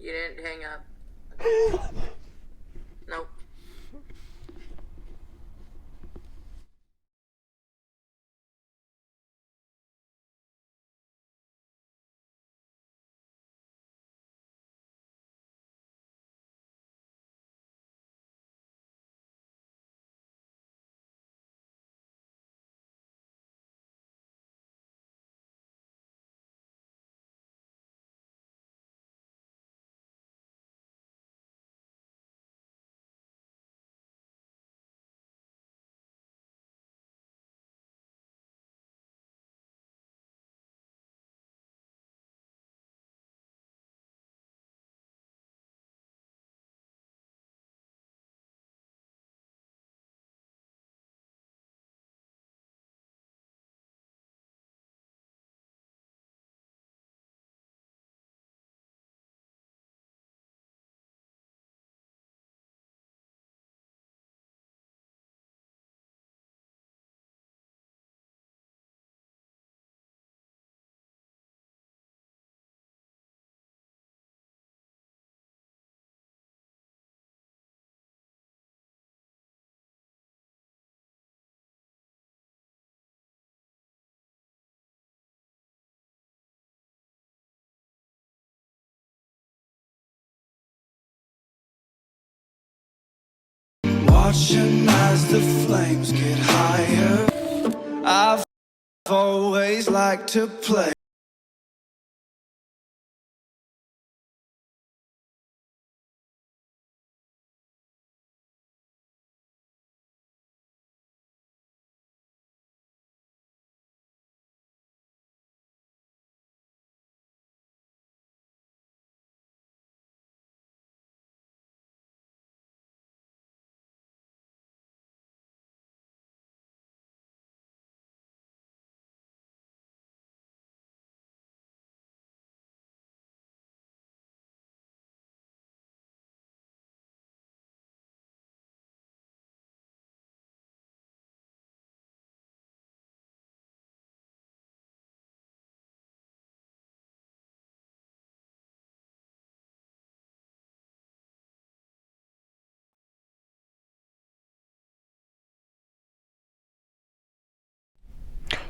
You didn't hang up. Nope. Watching as the flames get higher, I've always liked to play.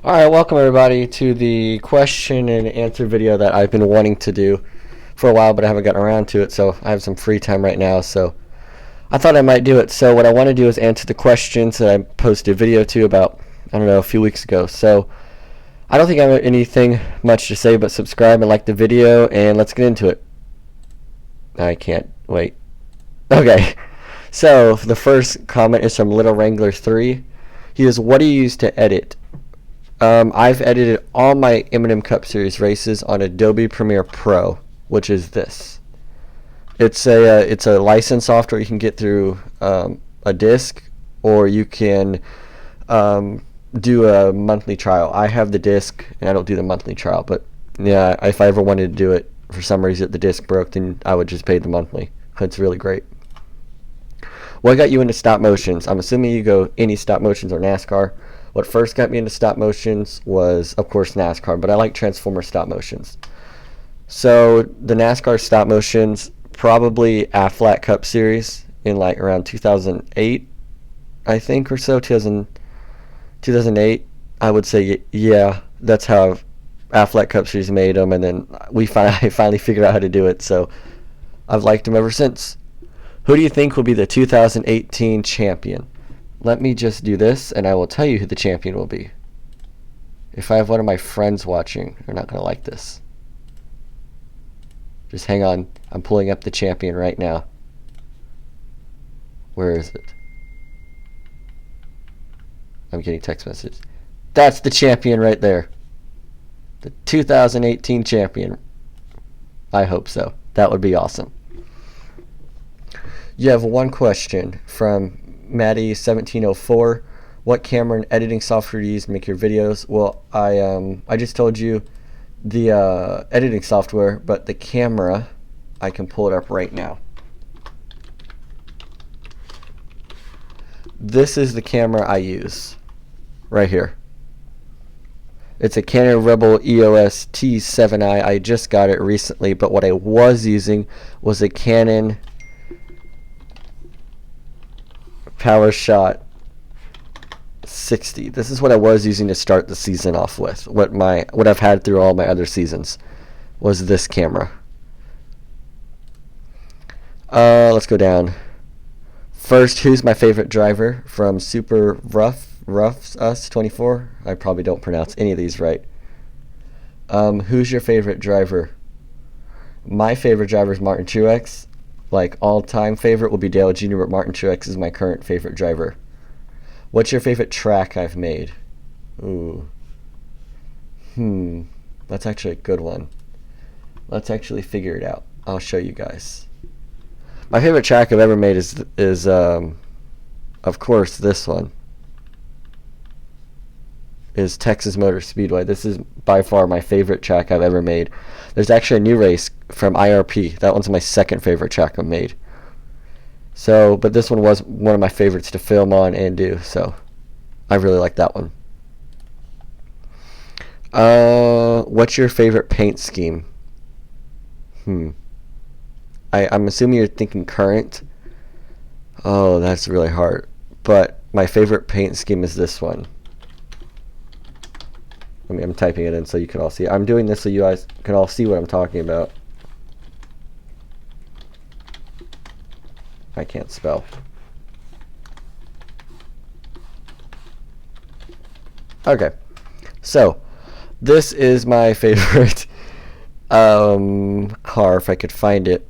Alright, welcome everybody to the question and answer video that I've been wanting to do for a while, but I haven't gotten around to it, so I have some free time right now, so I thought I might do it. So what I want to do is answer the questions that I posted a video to about, I don't know, a few weeks ago. So I don't think I have anything much to say, but subscribe and like the video, and let's get into it. I can't wait. Okay, so the first comment is from Little Wrangler 3. He says, what do you use to edit? I've edited all my Eminem Cup Series races on Adobe Premiere Pro, which is this. It's a licensed software you can get through a disc, or you can do a monthly trial. I have the disc, and I don't do the monthly trial. But yeah, if I ever wanted to do it for some reason, the disc broke, then I would just pay the monthly. It's really great. What got you into stop motions? I'm assuming you go any stop motions or NASCAR. What first got me into stop motions was, of course, NASCAR, but I like Transformer stop motions. So the NASCAR stop motions, probably Aflac Cup Series in like around 2008, I think, or so, 2008. I would say, yeah, that's how Aflac Cup Series made them, and then I finally figured out how to do it, so I've liked them ever since. Who do you think will be the 2018 champion? Let me just do this, and I will tell you who the champion will be. If I have one of my friends watching, they're not going to like this. Just hang on. I'm pulling up the champion right now. Where is it? I'm getting text messages. That's the champion right there. The 2018 champion. I hope so. That would be awesome. You have one question from Maddie1704. What camera and editing software do you use to make your videos? Well, I just told you the editing software, but the camera, I can pull it up right now. This is the camera I use right here. It's a Canon Rebel EOS T7i. I just got it recently, but what I was using was a Canon PowerShot 60. This is what I was using to start the season off with. What I've had through all my other seasons was this camera. Let's go down. First, who's my favorite driver? From Super Roughs Us 24. I probably don't pronounce any of these right. Who's your favorite driver? My favorite driver is Martin Truex. Like, all-time favorite will be Dale Jr., but Martin Truex is my current favorite driver. What's your favorite track I've made? Ooh. That's actually a good one. Let's actually figure it out. I'll show you guys. My favorite track I've ever made is of course, this one. Is Texas Motor Speedway. This is by far my favorite track I've ever made. There's actually a new race from IRP. That one's my second favorite track I've made. So, but this one was one of my favorites to film on and do, so I really like that one. What's your favorite paint scheme? I'm assuming you're thinking current. Oh, that's really hard. But my favorite paint scheme is this one. I'm typing it in so you can all see it. I'm doing this so you guys can all see what I'm talking about. I can't spell. Okay. So, this is my favorite car, if I could find it.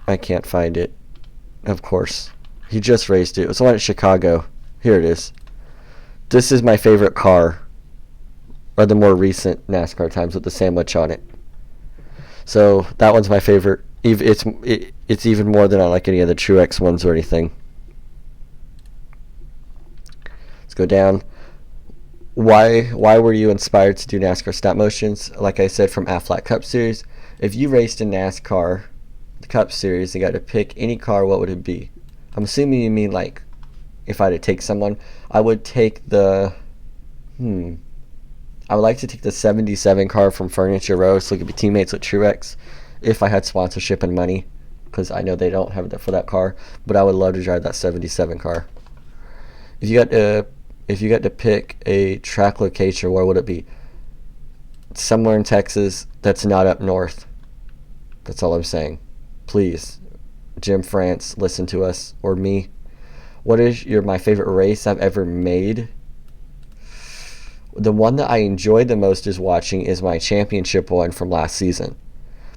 I can't find it. Of course. He just raced it. It was the one at Chicago. Here it is. This is my favorite car. Or the more recent NASCAR times with the sandwich on it. So that one's my favorite. It's even more than I like any of the Truex ones or anything. Let's go down. Why were you inspired to do NASCAR stop motions? Like I said, from Aflac Cup Series. If you raced in NASCAR, the Cup Series, you got to pick any car, what would it be? I'm assuming you mean like if I had to take someone. I would take the I would like to take the 77 car from Furniture Row so it could be teammates with Truex if I had sponsorship and money, because I know they don't have that for that car, but I would love to drive that 77 car. If you got to pick a track location, where would it be? Somewhere in Texas that's not up north. That's all I'm saying. Please, Jim France, listen to us, or me. What is my favorite race I've ever made? The one that I enjoyed the most is watching is my championship one from last season.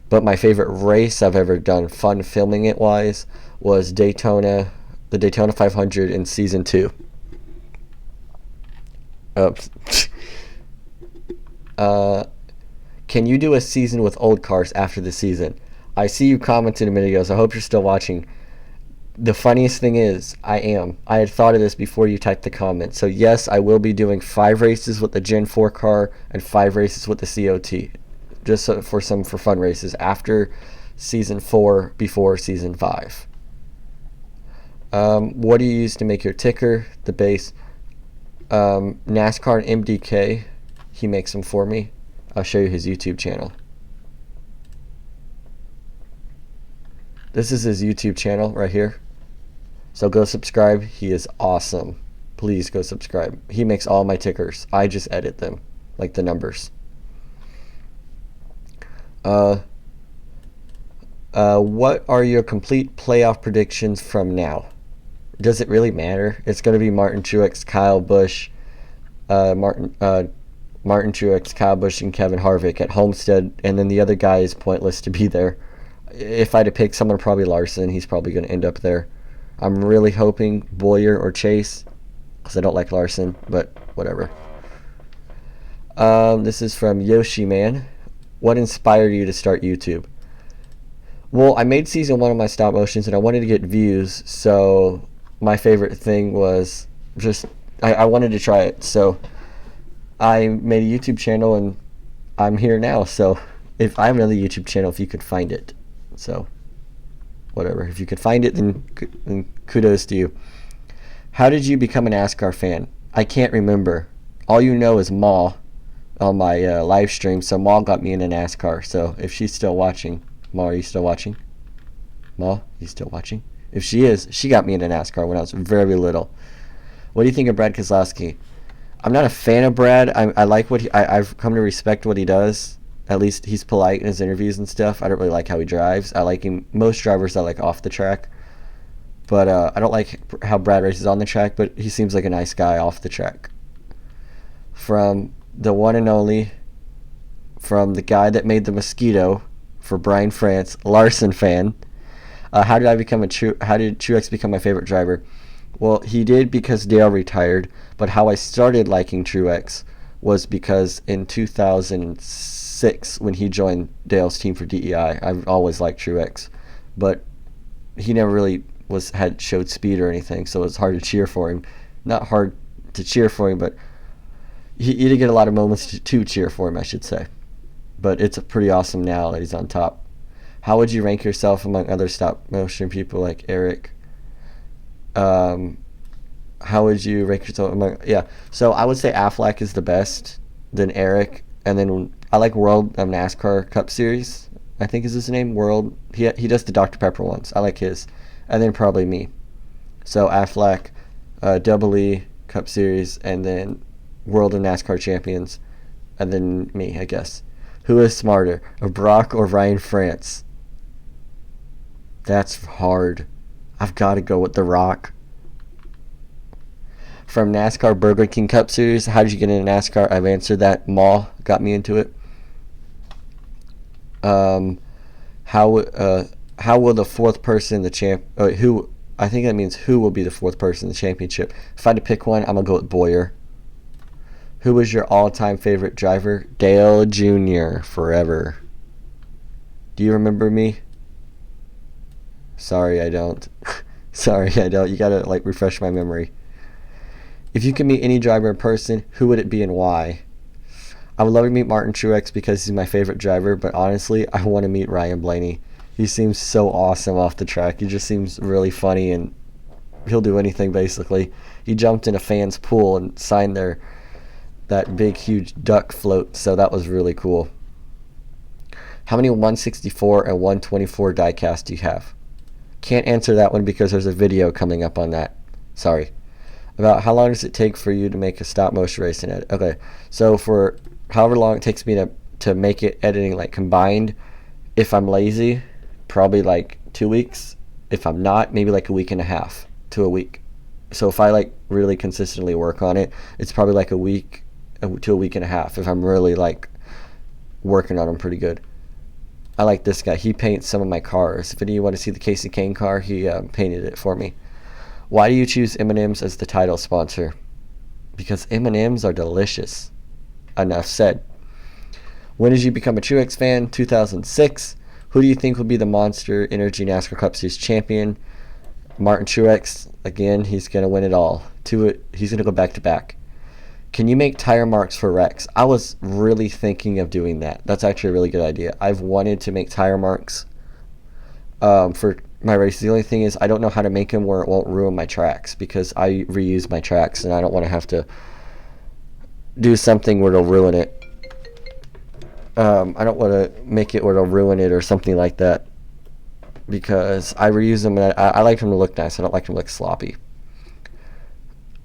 But my favorite race I've ever done, fun filming it wise, was the Daytona 500 in season 2. Oops. Can you do a season with old cars after the season? I see you commented a minute ago, so I hope you're still watching. The funniest thing is, I had thought of this before you typed the comment. So yes, I will be doing 5 races with the Gen 4 car and 5 races with the COT. Just for fun races after season 4, before season 5. What do you use to make your ticker, the base? NASCAR and MDK, he makes them for me. I'll show you his YouTube channel. This is his YouTube channel right here. So go subscribe. He is awesome. Please go subscribe. He makes all my tickers. I just edit them, like the numbers. What are your complete playoff predictions from now? Does it really matter? It's going to be Martin Truex, Kyle Busch, Martin Truex, Kyle Busch, and Kevin Harvick at Homestead, and then the other guy is pointless to be there. If I had to pick someone, probably Larson. He's probably going to end up there. I'm really hoping Boyer or Chase, because I don't like Larson, but whatever. This is from Yoshi Man. What inspired you to start YouTube? Well, I made season 1 of my stop motions, and I wanted to get views, so my favorite thing was just, I wanted to try it, so I made a YouTube channel, and I'm here now, so if I have another YouTube channel, if you could find it, so whatever. If you could find it, then kudos to you. How did you become an NASCAR fan? I can't remember. All you know is Ma, on my live stream. So Maul got me into NASCAR. So if she's still watching, Maul, are you still watching? Maul, you still watching? If she is, she got me into NASCAR when I was very little. What do you think of Brad Keselowski? I'm not a fan of Brad. I like what I've come to respect what he does. At least he's polite in his interviews and stuff. I don't really like how he drives. I like him. Most drivers I like off the track. But I don't like how Brad races on the track, but he seems like a nice guy off the track. From the one and only, from the guy that made the mosquito for Brian France, Larson fan. How did Truex become my favorite driver? Well, he did because Dale retired, but how I started liking Truex was because in 2006, when he joined Dale's team for DEI, I've always liked Truex, but he never really showed speed or anything, so it's hard to cheer for him. Not hard to cheer for him, but he did get a lot of moments to cheer for him, I should say. But it's pretty awesome now that he's on top. How would you rank yourself among other stop motion people like Eric? How would you rank yourself among? Yeah, so I would say Affleck is the best, then Eric, and then I like World NASCAR Cup Series. I think is his name. World. He does the Dr. Pepper ones. I like his, and then probably me. So Affleck, Double E Cup Series, and then World of NASCAR Champions, and then me, I guess. Who is smarter, Brock or Ryan France? That's hard. I've got to go with The Rock. From NASCAR Burger King Cup Series, how did you get into NASCAR? I've answered that. Maul got me into it. How will the fourth person in the who? I think that means who will be the fourth person in the championship. If I had to pick one, I'm gonna go with Boyer. Who was your all-time favorite driver? Dale Jr. forever. Do you remember me? Sorry, I don't. Sorry, I don't. You gotta refresh my memory. If you could meet any driver in person, who would it be and why? I would love to meet Martin Truex because he's my favorite driver, but honestly, I want to meet Ryan Blaney. He seems so awesome off the track. He just seems really funny, and he'll do anything basically. He jumped in a fan's pool and signed that big, huge duck float, so that was really cool. How many 164 and 124 diecast do you have? Can't answer that one because there's a video coming up on that. Sorry. About how long does it take for you to make a stop motion racing edit? Okay, so for however long it takes me to make it editing combined, if I'm lazy, probably 2 weeks. If I'm not, maybe a week and a half to a week. So if I really consistently work on it, it's probably a week to a week and a half if I'm really working on them pretty good. I like this guy. He paints some of my cars. If any of you want to see the Casey Kane car, he painted it for me. Why do you choose M&M's as the title sponsor? Because M&M's are delicious. Enough said. When did you become a Truex fan? 2006. Who do you think will be the Monster Energy NASCAR Cup Series champion? Martin Truex. Again, he's going to win it all. He's going to go back to back. Can you make tire marks for wrecks? I was really thinking of doing that. That's actually a really good idea. I've wanted to make tire marks for my race. The only thing is I don't know how to make them where it won't ruin my tracks because I reuse my tracks and I don't want to have to do something where it'll ruin it. I don't want to make it where it'll ruin it or something like that because I reuse them and I like them to look nice. I don't like them to look sloppy.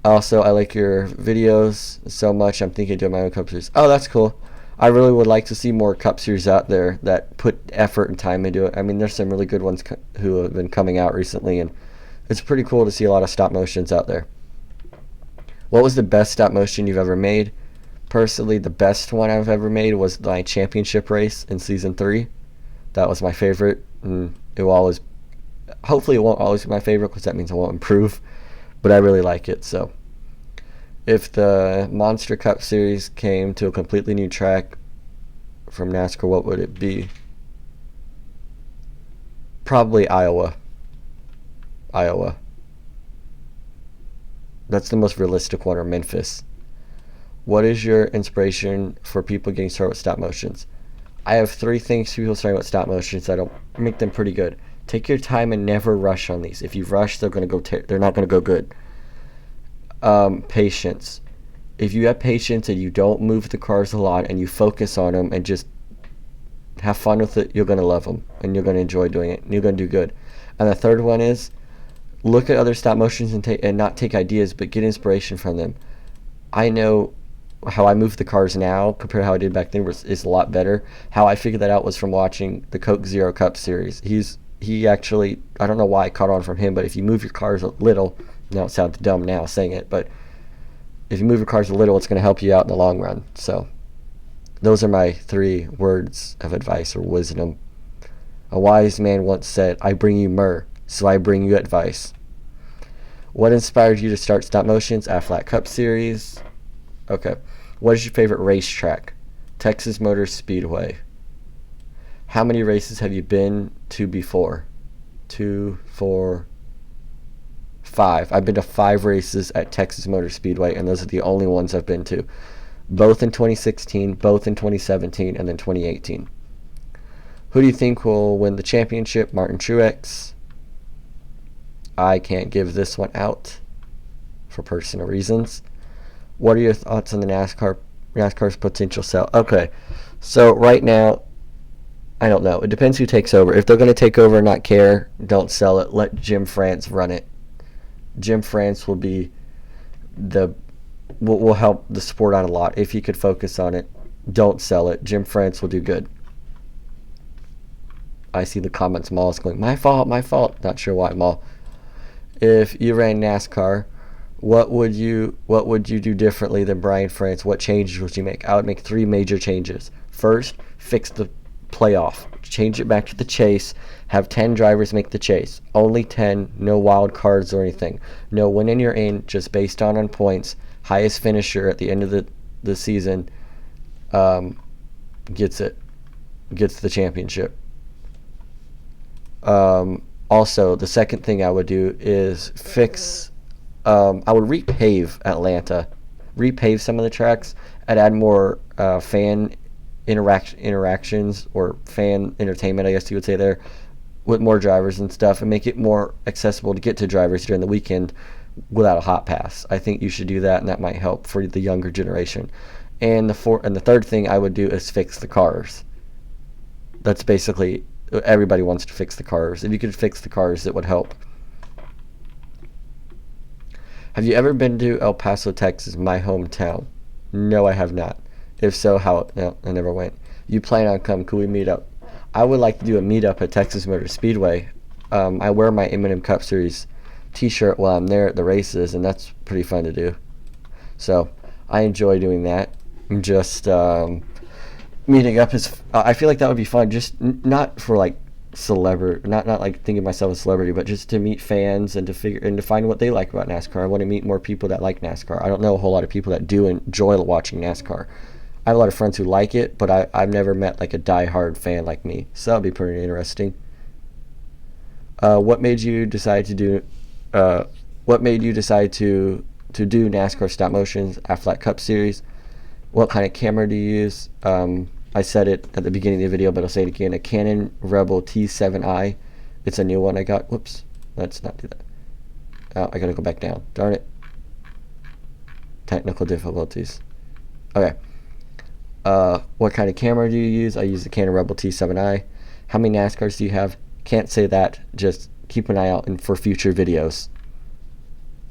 Also, I like your videos so much. I'm thinking of doing my own Cup Series. Oh, that's cool. I really would like to see more Cup Series out there that put effort and time into it. I mean, there's some really good ones who have been coming out recently, and it's pretty cool to see a lot of stop motions out there. What was the best stop motion you've ever made? Personally, the best one I've ever made was my championship race in Season 3. That was my favorite, and it will always, hopefully it won't always be my favorite because that means I won't improve, but I really like it, so. If the Monster Cup Series came to a completely new track from NASCAR, what would it be? Probably Iowa. That's the most realistic one, or Memphis. What is your inspiration for people getting started with stop motions? I have 3 things for people starting with stop motions that'll make them pretty good. Take your time and never rush on these. If you rush, they're not going to go good. Patience. if you have patience and you don't move the cars a lot and you focus on them and just have fun with it, you're going to love them and you're going to enjoy doing it and you're going to do good. And the third one is look at other stop motions and not take ideas, but get inspiration from them. I know how I move the cars now compared to how I did back then is a lot better. How I figured that out was from watching the Coke Zero Cup series. He actually, I don't know why I caught on from him, but if you move your cars a little, now it sounds dumb now saying it, but if you move your cars a little, it's going to help you out in the long run. So those are my 3 words of advice or wisdom. A wise man once said, I bring you myrrh, so I bring you advice. What inspired you to start stop motions? Aflac Cup Series. Okay. What is your favorite racetrack? Texas Motor Speedway. How many races have you been to before? 2, 4, 5. I've been to 5 races at Texas Motor Speedway, and those are the only ones I've been to. Both in 2016, both in 2017, and then 2018. Who do you think will win the championship? Martin Truex. I can't give this one out for personal reasons. What are your thoughts on the NASCAR's potential sell? Okay, so right now, I don't know. It depends who takes over. If they're going to take over and not care, don't sell it. Let Jim France run it. Jim France will be will help the sport out a lot if he could focus on it. Don't sell it. Jim France will do good. I see the comments. Maul is going, my fault. Not sure why, Maul. If you ran NASCAR, what would you do differently than Brian France? What changes would you make? I would make 3 major changes. First, fix the playoff. Change it back to the chase. Have 10 drivers make the chase. Only 10. No wild cards or anything. No winning you're in, just based on points. Highest finisher at the end of the season gets the championship. Also, the second thing I would do is fix. I would repave Atlanta, repave some of the tracks, and add more fan interactions or fan entertainment, I guess you would say there, with more drivers and stuff, and make it more accessible to get to drivers during the weekend without a hot pass. I think you should do that, and that might help for the younger generation. And the third thing I would do is fix the cars. That's basically, everybody wants to fix the cars. If you could fix the cars, it would help. Have you ever been to El Paso, Texas, my hometown? No, I have not. If so, how? No, I never went. You plan on come? Could we meet up? I would like to do a meetup at Texas Motor Speedway. I wear my M&M Cup Series t-shirt while I'm there at the races, and that's pretty fun to do. So I enjoy doing that. Just meeting up is. I feel like that would be fun. Just not for like celebrity, not like thinking of myself as a celebrity, but just to meet fans and to find what they like about NASCAR. I want to meet more people that like NASCAR. I don't know a whole lot of people that do enjoy watching NASCAR. I have a lot of friends who like it, but I've never met like a die-hard fan like me. So that'll be pretty interesting. What made you decide to do do NASCAR stop motions, Aflac Cup Series? What kind of camera do you use? I said it at the beginning of the video, but I'll say it again. A Canon Rebel T7i. It's a new one I got. Whoops. Let's not do that. Oh, I gotta go back down. Darn it. Technical difficulties. Okay. What kind of camera do you use? I use the Canon Rebel T7i. How many NASCARs do you have? Can't say that. Just keep an eye out for future videos.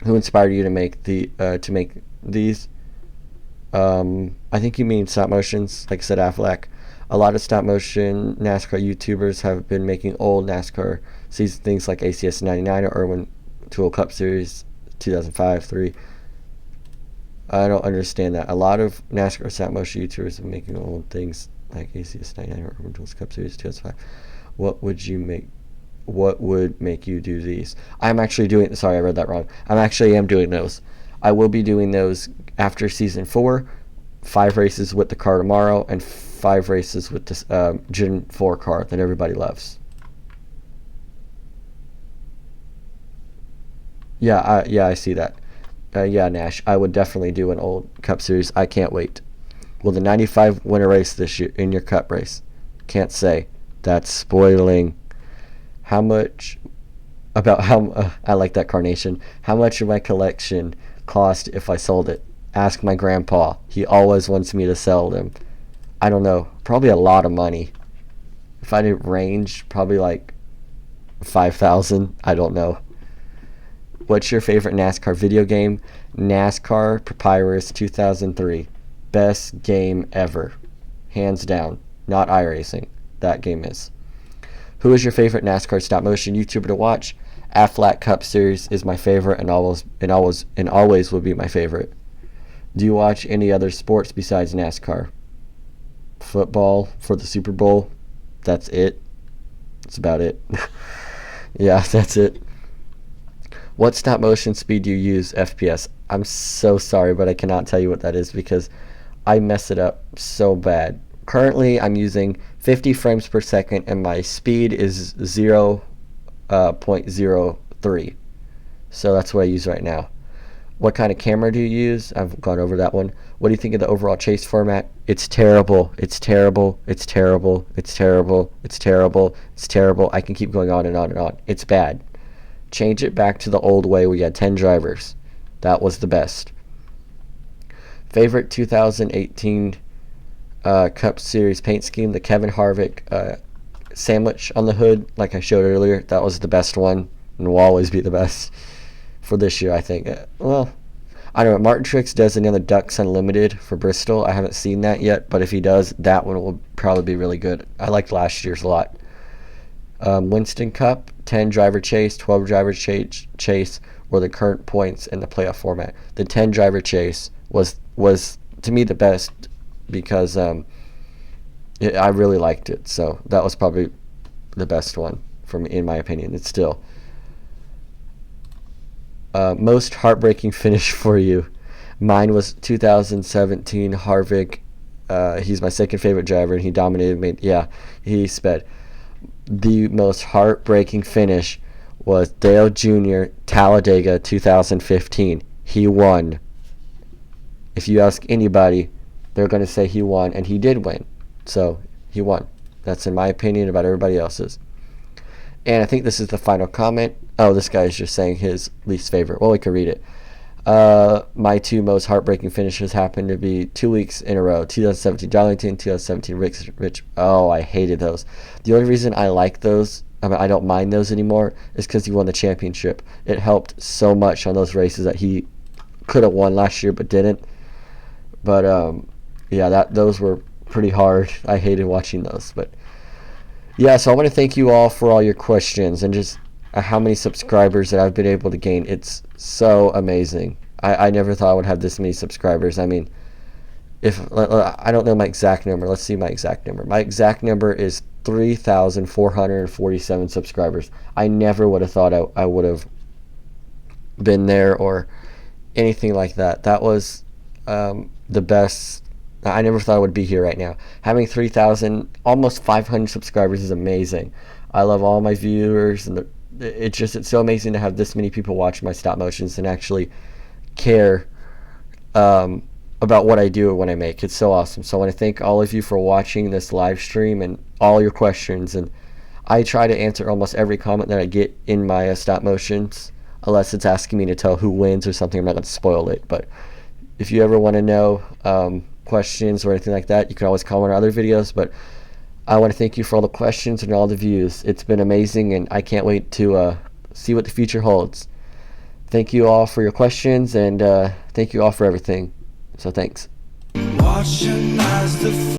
Who inspired you to make these? I think you mean stop motions, like I said, Aflac. A lot of stop motion NASCAR YouTubers have been making old NASCAR season things like ACS 99 or Irwin Tool Cup Series 2005-3. I don't understand that. A lot of NASCAR stop motion YouTubers are making old things like ACS 99 or Irwin Tools Cup Series 2005. What would make you do these? I'm actually doing. Sorry, I read that wrong. am doing those. I will be doing those after season 4. 5 races with the car tomorrow, and 5 races with this Gen 4 car that everybody loves. Yeah, I see that. Yeah, Nash, I would definitely do an old Cup Series. I can't wait. Will the 95 win a race this year in your Cup race? Can't say. That's spoiling. How much? I like that carnation. How much would my collection cost if I sold it? Ask my grandpa. He always wants me to sell them. I don't know. Probably a lot of money. If I did range, probably like 5,000. I don't know. What's your favorite NASCAR video game? NASCAR Papyrus 2003. Best game ever. Hands down. Not iRacing. That game is. Who is your favorite NASCAR stop motion YouTuber to watch? Aflac Cup Series is my favorite and always will be my favorite. Do you watch any other sports besides NASCAR? Football for the Super Bowl. That's it. That's about it. Yeah, that's it. What stop motion speed do you use? FPS. I'm so sorry, but I cannot tell you what that is because I mess it up so bad. Currently, I'm using 50 frames per second, and my speed is 0.03. So that's what I use right now. What kind of camera do you use? I've gone over that one. What do you think of the overall chase format? It's terrible. It's terrible. It's terrible. It's terrible. It's terrible. It's terrible. I can keep going on and on and on. It's bad. Change it back to the old way where you had 10 drivers. That was the best. Favorite 2018 Cup Series paint scheme? The Kevin Harvick sandwich on the hood, like I showed earlier. That was the best one and will always be the best for this year, I think. Well, I don't know. Martin Truex does another Ducks Unlimited for Bristol. I haven't seen that yet, but if he does, that one will probably be really good. I liked last year's a lot. Winston Cup, 10 driver chase, 12 driver chase, or the current points in the playoff format. The 10 driver chase was to me the best because I really liked it. So that was probably the best one for me, in my opinion. It's still most heartbreaking finish for you. Mine was 2017 Harvick. He's my second favorite driver, and he dominated me. Yeah, he sped. The most heartbreaking finish was Dale Jr. Talladega 2015. He won. If you ask anybody, they're going to say he won, and he did win. So he won. That's in my opinion about everybody else's. And I think this is the final comment. Oh, this guy is just saying his least favorite. Well, we could read it. My two most heartbreaking finishes happened to be 2 weeks in a row. 2017 Darlington, 2017 Rich. Oh, I hated those. The only reason I like those, I don't mind those anymore, is because he won the championship. It helped so much on those races that he could have won last year but didn't. But yeah, those were pretty hard. I hated watching those. But yeah, so I want to thank you all for all your questions and just how many subscribers that I've been able to gain. It's so amazing. I never thought I would have this many subscribers. I mean, I don't know my exact number. Let's see my exact number. My exact number is 3,447 subscribers. I never would have thought I would have been there or anything like that. That was the best. I never thought I would be here right now. Having 3,000, almost 500 subscribers is amazing. I love all my viewers, and it's so amazing to have this many people watch my stop motions and actually care about what I do or what I make. It's so awesome. So I want to thank all of you for watching this live stream and all your questions. And I try to answer almost every comment that I get in my stop motions, unless it's asking me to tell who wins or something. I'm not going to spoil it. But if you ever want to know questions or anything like that, you can always comment on other videos. But I want to thank you for all the questions and all the views. It's been amazing, and I can't wait to see what the future holds. Thank you all for your questions, and thank you all for everything. So thanks. Watching as the